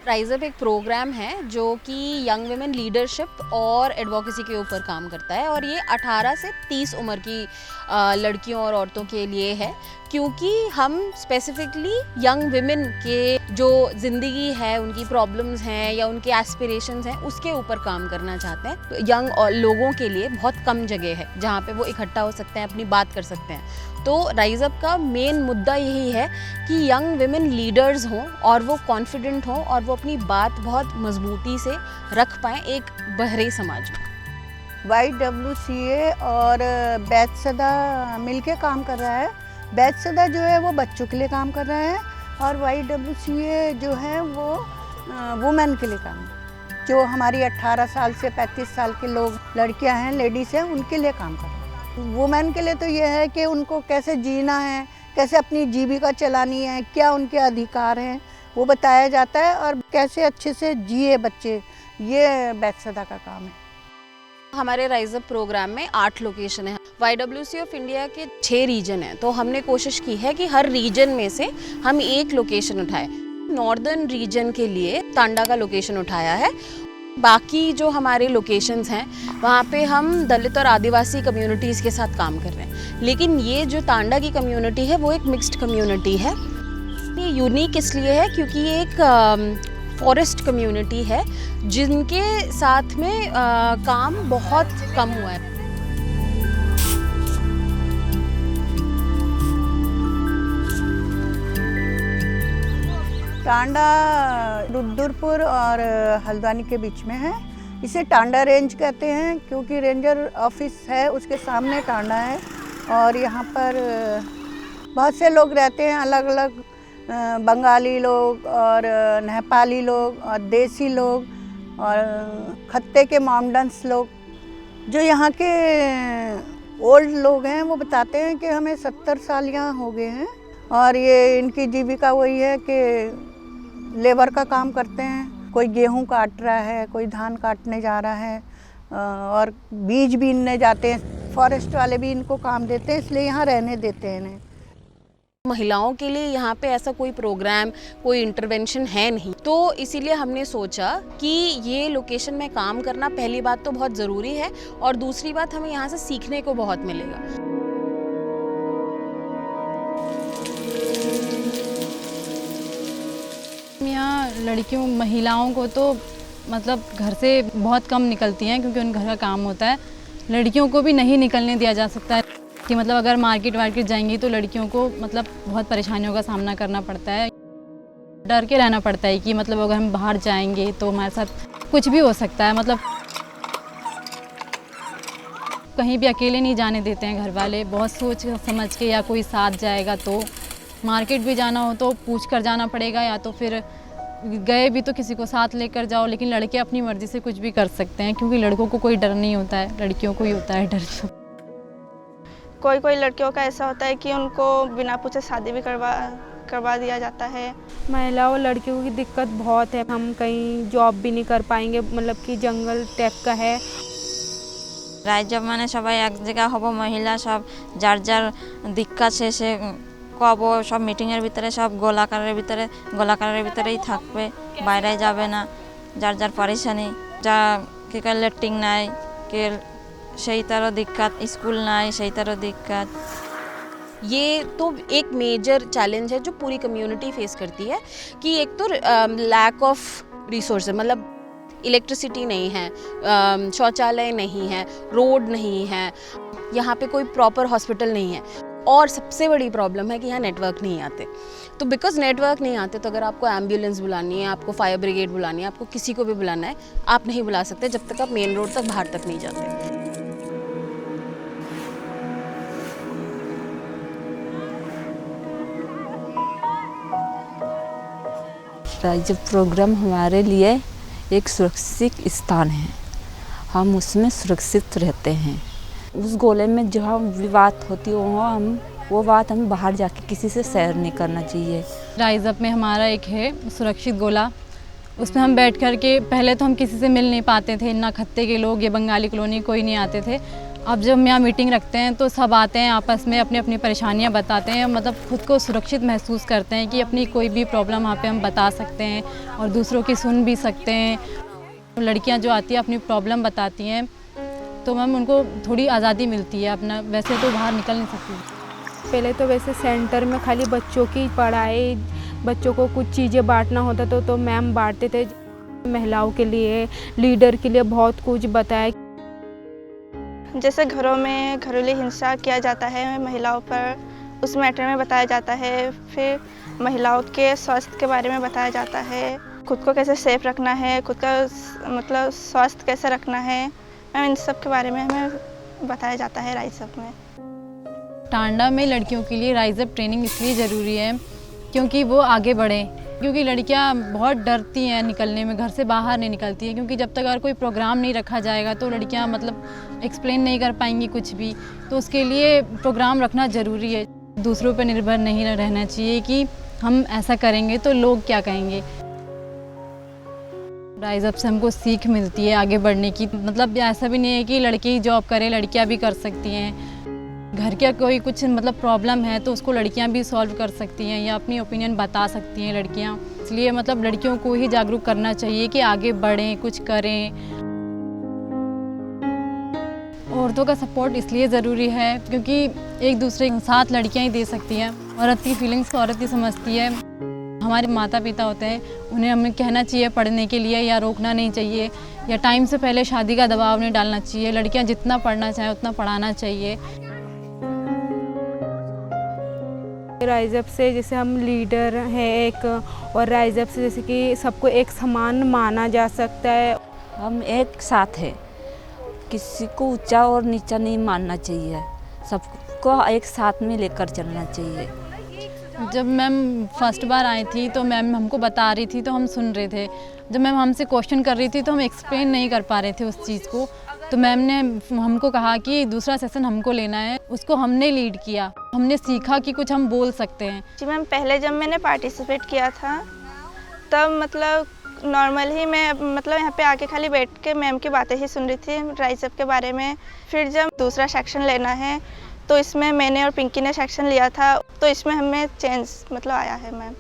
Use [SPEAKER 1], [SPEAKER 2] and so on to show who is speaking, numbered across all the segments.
[SPEAKER 1] Rise up एक programme है जो कि यंग वुमेन लीडरशिप और एडवोकेसी के ऊपर काम करता है और ये 18 से 30 उम्र की लड़कियों और औरतों के लिए है, क्योंकि हम स्पेसिफिकली यंग वुमेन के जो ज़िंदगी है, उनकी प्रॉब्लम्स हैं या उनके एस्पिरेशंस हैं, उसके ऊपर काम करना चाहते हैं। यंग लोगों के लिए बहुत कम जगह है जहाँ पे वो इकट्ठा हो सकते हैं, अपनी बात कर सकते हैं। तो राइज अप का मेन मुद्दा यही है कि यंग वुमेन लीडर्स हों और वो कॉन्फिडेंट हों और वो अपनी बात बहुत मजबूती से रख पाएँ एक बहरे समाज में।
[SPEAKER 2] YWCA और बैचसदा मिलके काम कर रहा है। बैचसदा जो है वो बच्चों के लिए काम कर रहा है और YWCA जो है वो वुमेन के लिए काम, जो हमारी 18 साल से 35 साल के लोग लड़कियां हैं, लेडीज़ हैं, उनके लिए काम कर रहा है। वुमेन के लिए तो ये है कि उनको कैसे जीना है, कैसे अपनी जीविका चलानी है, क्या उनके अधिकार हैं, वो बताया जाता है और कैसे अच्छे से जिए बच्चे, ये बैचसदा का काम है।
[SPEAKER 1] हमारे राइज अप प्रोग्राम में 8 लोकेशन है। YWCA ऑफ इंडिया के 6 रीजन हैं, तो हमने कोशिश की है कि हर रीजन में से हम एक लोकेशन उठाएं। नॉर्दर्न रीजन के लिए तांडा का लोकेशन उठाया है। बाकी जो हमारे लोकेशंस हैं वहाँ पे हम दलित और आदिवासी कम्युनिटीज़ के साथ काम कर रहे हैं, लेकिन ये जो तांडा की कम्युनिटी है वो एक मिक्स्ड कम्युनिटी है। ये यूनिक इसलिए है क्योंकि ये एक फॉरेस्ट कम्युनिटी है जिनके साथ में काम बहुत कम हुआ है।
[SPEAKER 2] टांडा रुद्रपुर और हल्द्वानी के बीच में है। इसे टांडा रेंज कहते हैं क्योंकि रेंजर ऑफिस है उसके सामने टांडा है और यहाँ पर बहुत से लोग रहते हैं, अलग अलग बंगाली लोग और नेपाली लोग और देसी लोग और खत्ते के माउंटेन्स लोग। जो यहाँ के ओल्ड लोग हैं वो बताते हैं कि हमें 70 साल यहाँ हो गए हैं और ये इनकी जीविका वही है कि लेबर का काम करते हैं। कोई गेहूँ काट रहा है, कोई धान काटने जा रहा है और बीज बीनने जाते हैं। फॉरेस्ट वाले भी इनको काम देते हैं, इसलिए यहाँ रहने देते हैं इन्हें।
[SPEAKER 1] महिलाओं के लिए यहाँ पे ऐसा कोई प्रोग्राम, कोई इंटरवेंशन है नहीं, तो इसीलिए हमने सोचा कि ये लोकेशन में काम करना पहली बात तो बहुत ज़रूरी है और दूसरी बात हमें यहाँ से सीखने को बहुत मिलेगा।
[SPEAKER 3] यहाँ लड़कियों महिलाओं को तो मतलब घर से बहुत कम निकलती हैं क्योंकि उन घर का काम होता है। लड़कियों को भी नहीं निकलने दिया जा सकता है कि मतलब अगर मार्केट जाएंगी तो लड़कियों को मतलब बहुत परेशानियों का सामना करना पड़ता है। डर के रहना पड़ता है कि मतलब अगर हम बाहर जाएंगे तो हमारे साथ कुछ भी हो सकता है। मतलब कहीं भी अकेले नहीं जाने देते हैं घर वाले, बहुत सोच समझ के, या कोई साथ जाएगा तो मार्केट भी जाना हो तो पूछ कर जाना पड़ेगा, या तो फिर गए भी तो किसी को साथ लेकर जाओ। लेकिन लड़के अपनी मर्ज़ी से कुछ भी कर सकते हैं क्योंकि लड़कों को कोई डर नहीं होता है, लड़कियों को ही होता है डर।
[SPEAKER 4] कोई लड़कियों का ऐसा होता है कि उनको बिना पूछे शादी भी करवा दिया जाता है।
[SPEAKER 5] महिलाओं और लड़कियों की दिक्कत बहुत है। हम कहीं जॉब भी नहीं कर पाएंगे, मतलब कि जंगल टाइप का है।
[SPEAKER 6] राइज माने सबाई एक जगह हबो, महिला सब जार जार दिक्कत शेषे कबो, सब मीटिंगेर भितरे सब गोलाकारेर भितरेई थाकबे, बाइरे जाबे ना। जार जार परेशानी, जा कि कय लेट्रिन नाई, कि সেই তারও दिक्कत, स्कूल নাই সেই তারও दिक्कत।
[SPEAKER 1] ये तो एक मेजर चैलेंज है जो पूरी कम्युनिटी फेस करती है कि एक तो लैक ऑफ रिसोर्स, मतलब इलेक्ट्रिसिटी नहीं है, शौचालय नहीं है, रोड नहीं है, यहाँ पे कोई प्रॉपर हॉस्पिटल नहीं है और सबसे बड़ी प्रॉब्लम है कि यहाँ नेटवर्क नहीं आते। तो बिकॉज नेटवर्क नहीं आते तो अगर आपको एम्बुलेंस बुलानी है, आपको फायर ब्रिगेड बुलानी है, आपको किसी को भी बुलाना है, आप नहीं बुला सकते जब तक आप मेन रोड तक बाहर तक नहीं जाते।
[SPEAKER 7] राइज अप प्रोग्राम हमारे लिए एक सुरक्षित स्थान है, हम उसमें सुरक्षित रहते हैं। उस गोले में जहाँ भी बात होती है वो बात हमें बाहर जाके किसी से शेयर नहीं करना चाहिए।
[SPEAKER 3] राइज अप में हमारा एक है सुरक्षित गोला, उसमें हम बैठ कर के पहले तो हम किसी से मिल नहीं पाते थे, ना खत्ते के लोग या बंगाली कॉलोनी कोई नहीं आते थे। अब जब हम यहाँ मीटिंग रखते हैं तो सब आते हैं, आपस में अपनी अपनी परेशानियाँ बताते हैं, मतलब खुद को सुरक्षित महसूस करते हैं कि अपनी कोई भी प्रॉब्लम वहाँ पे हम बता सकते हैं और दूसरों की सुन भी सकते हैं। लड़कियाँ जो आती हैं अपनी प्रॉब्लम बताती हैं तो मैम उनको थोड़ी आज़ादी मिलती है अपना, वैसे तो बाहर निकल नहीं सकती।
[SPEAKER 5] पहले तो वैसे सेंटर में खाली बच्चों की पढ़ाई, बच्चों को कुछ चीज़ें बांटना होता तो मैम बांटते थे। महिलाओं के लिए, लीडर के लिए बहुत कुछ बताया।
[SPEAKER 4] जैसे घरों में घरेलू हिंसा किया जाता है महिलाओं पर, उस मैटर में बताया जाता है। फिर महिलाओं के स्वास्थ्य के बारे में बताया जाता है, खुद को कैसे सेफ रखना है, खुद का मतलब स्वास्थ्य कैसे रखना है, इन सब के बारे में हमें बताया जाता है राइज अप में।
[SPEAKER 3] टांडा में लड़कियों के लिए राइज अप ट्रेनिंग इसलिए ज़रूरी है क्योंकि वो आगे बढ़ें, क्योंकि लड़कियां बहुत डरती हैं निकलने में, घर से बाहर नहीं निकलती हैं, क्योंकि जब तक अगर कोई प्रोग्राम नहीं रखा जाएगा तो लड़कियां मतलब एक्सप्लेन नहीं कर पाएंगी कुछ भी। तो उसके लिए प्रोग्राम रखना ज़रूरी है। दूसरों पर निर्भर नहीं रहना चाहिए कि हम ऐसा करेंगे तो लोग क्या कहेंगे। राइज अप से हमको सीख मिलती है आगे बढ़ने की, मतलब ऐसा भी नहीं है कि लड़की जॉब करे, लड़कियां भी कर सकती हैं। घर का कोई कुछ मतलब प्रॉब्लम है तो उसको लड़कियां भी सॉल्व कर सकती हैं या अपनी ओपिनियन बता सकती हैं लड़कियां। इसलिए मतलब लड़कियों को ही जागरूक करना चाहिए कि आगे बढ़ें, कुछ करें। औरतों का सपोर्ट इसलिए ज़रूरी है क्योंकि एक दूसरे के साथ लड़कियां ही दे सकती हैं। औरत की फीलिंग्स को औरत ही समझती है। हमारे माता पिता होते हैं, उन्हें हमें कहना चाहिए पढ़ने के लिए या रोकना नहीं चाहिए, या टाइम से पहले शादी का दबाव नहीं डालना चाहिए। लड़कियां जितना पढ़ना चाहें उतना पढ़ाना चाहिए।
[SPEAKER 5] राइज अप से जैसे हम लीडर हैं एक, और राइज अप से जैसे कि सबको एक समान माना जा सकता है।
[SPEAKER 7] हम एक साथ हैं, किसी को ऊंचा और नीचा नहीं मानना चाहिए, सबको एक साथ में लेकर चलना चाहिए।
[SPEAKER 3] जब मैम फर्स्ट बार आई थी तो मैम हमको बता रही थी तो हम सुन रहे थे। जब मैम हमसे क्वेश्चन कर रही थी तो हम एक्सप्लेन नहीं कर पा रहे थे उस चीज़ को, तो मैम ने हमको कहा कि दूसरा सेशन हमको लेना है। उसको हमने लीड किया, हमने सीखा कि कुछ हम बोल सकते हैं।
[SPEAKER 4] जी मैम, पहले जब मैंने पार्टिसिपेट किया था तब मतलब नॉर्मल ही मैं मतलब यहाँ पे आके खाली बैठ के मैम की बातें ही सुन रही थी राइज अप के बारे में। फिर जब दूसरा सेक्शन लेना है तो इसमें मैंने और पिंकी ने सेक्शन लिया था, तो इसमें हमें चेंज मतलब आया है मैम।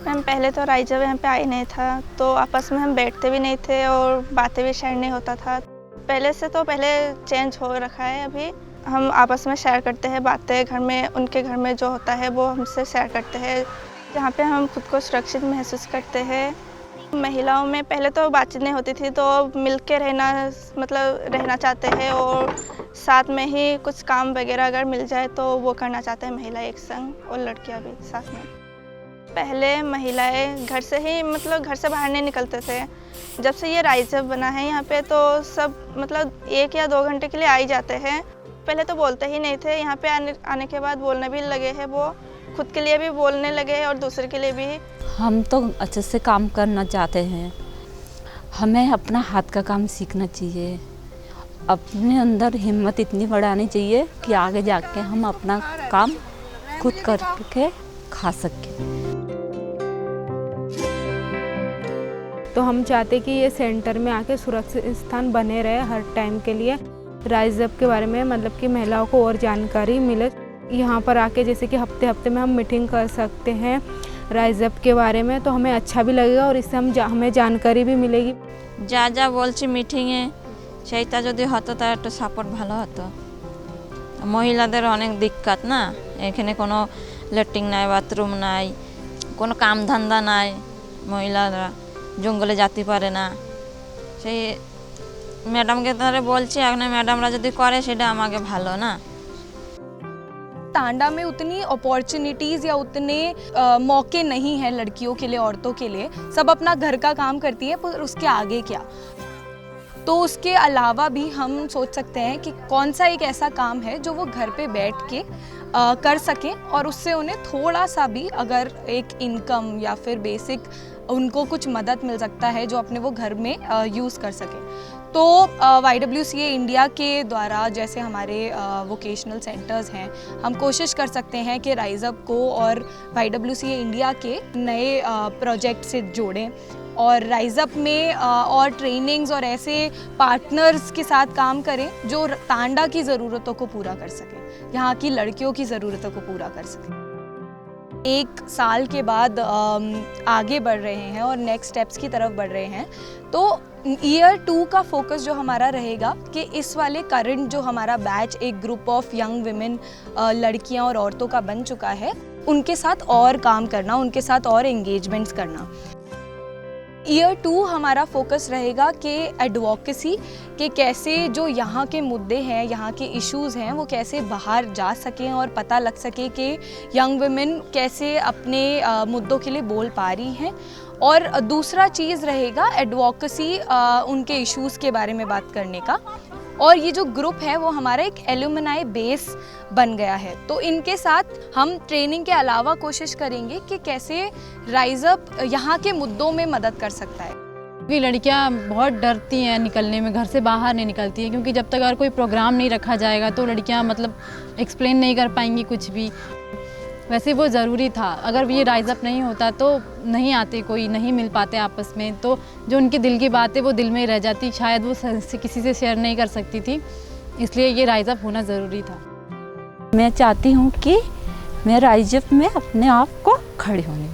[SPEAKER 4] मैम पहले तो राइज अप यहाँ पे आई नहीं था, तो आपस में हम बैठते भी नहीं थे और बातें भी शेयर नहीं होता था। पहले से तो पहले चेंज हो रखा है, अभी हम आपस में शेयर करते हैं बातें, घर में उनके घर में जो होता है वो हमसे शेयर करते हैं, जहाँ पे हम खुद को सुरक्षित महसूस करते हैं। महिलाओं में पहले तो बातचीत नहीं होती थी, तो मिल के रहना मतलब रहना चाहते हैं और साथ में ही कुछ काम वगैरह अगर मिल जाए तो वो करना चाहते हैं महिला एक संग, और लड़कियां भी साथ में। पहले महिलाएं घर से ही मतलब घर से बाहर नहीं निकलते थे। जब से ये राइज अप बना है यहाँ पे तो सब मतलब 1 या 2 घंटे के लिए आ ही जाते हैं। पहले तो बोलते ही नहीं थे, यहाँ पे आने के बाद बोलने भी लगे हैं, वो खुद के लिए भी बोलने लगे और दूसरे के लिए भी।
[SPEAKER 7] हम तो अच्छे से काम करना चाहते हैं, हमें अपना हाथ का काम सीखना चाहिए, अपने अंदर हिम्मत इतनी बढ़ानी चाहिए कि आगे जाके हम अपना काम खुद करके खा सकें।
[SPEAKER 5] तो हम चाहते कि ये सेंटर में आके सुरक्षित स्थान बने रहे हर टाइम के लिए। राइज अप के बारे में मतलब कि महिलाओं को और जानकारी मिले। यहाँ पर आके जैसे कि हफ्ते में हम मीटिंग कर सकते हैं राइज अप के बारे में, तो हमें अच्छा भी लगेगा और इससे हमें जानकारी भी मिलेगी।
[SPEAKER 6] যা যা বলছি মিটিংয়ে সেইটা যদি হতো তার একটু সাপোর্ট ভালো হতো। মহিলাদের অনেক দিক্কত না, এখানে কোনো ল্যাট্রিন নাই, বাথরুম নাই, কোনো কাম ধান্দা নাই, মহিলারা জঙ্গলে যেতে পারে না। সেই ম্যাডামকে তাহলে বলছি, এখন ম্যাডামরা যদি করে সেটা আমাকে ভালো না।
[SPEAKER 8] टांडा में उतनी अपॉर्चुनिटीज़ या उतने मौके नहीं हैं लड़कियों के लिए, औरतों के लिए। सब अपना घर का काम करती है, पर उसके आगे क्या। तो उसके अलावा भी हम सोच सकते हैं कि कौन सा एक ऐसा काम है जो वो घर पे बैठ के कर सकें और उससे उन्हें थोड़ा सा भी अगर एक इनकम या फिर बेसिक उनको कुछ मदद मिल सकता है जो अपने वो घर में यूज़ कर सकें। तो YWCA इंडिया के द्वारा जैसे हमारे वोकेशनल सेंटर्स हैं, हम कोशिश कर सकते हैं कि राइज़ अप को और YWCA इंडिया के नए प्रोजेक्ट से जोड़ें और राइज़ अप में और ट्रेनिंग्स और ऐसे पार्टनर्स के साथ काम करें जो तांडा की ज़रूरतों को पूरा कर सकें, यहाँ की लड़कियों की ज़रूरतों को पूरा कर सकें। 1 साल के बाद आगे बढ़ रहे हैं और नेक्स्ट स्टेप्स की तरफ बढ़ रहे हैं, तो ईयर 2 का फोकस जो हमारा रहेगा कि इस वाले करंट जो हमारा बैच एक ग्रुप ऑफ यंग विमेन लड़कियां और औरतों का बन चुका है, उनके साथ और काम करना, उनके साथ और एंगेजमेंट्स करना। ईयर 2 हमारा फोकस रहेगा कि एडवोकेसी के कैसे जो यहाँ के मुद्दे हैं, यहाँ के इश्यूज़ हैं, वो कैसे बाहर जा सकें और पता लग सके कि यंग वुमेन कैसे अपने मुद्दों के लिए बोल पा रही हैं। और दूसरा चीज़ रहेगा एडवोकेसी उनके इश्यूज़ के बारे में बात करने का। और ये जो ग्रुप है वो हमारा एक एल्यूमनाई बेस बन गया है, तो इनके साथ हम ट्रेनिंग के अलावा कोशिश करेंगे कि कैसे राइज अप यहाँ के मुद्दों में मदद कर सकता है।
[SPEAKER 3] क्योंकि लड़कियाँ बहुत डरती हैं निकलने में, घर से बाहर नहीं निकलती हैं, क्योंकि जब तक अगर कोई प्रोग्राम नहीं रखा जाएगा तो लड़कियाँ मतलब एक्सप्लेन नहीं कर पाएंगी कुछ भी। वैसे वो ज़रूरी था, अगर ये राइज़ अप नहीं होता तो नहीं आते, कोई नहीं मिल पाते आपस में, तो जो उनके दिल की बात है वो दिल में ही रह जाती, शायद वो किसी से शेयर नहीं कर सकती थी, इसलिए ये राइज़ अप होना ज़रूरी था।
[SPEAKER 7] मैं चाहती हूँ कि मैं राइज़ अप में अपने आप को खड़ी होने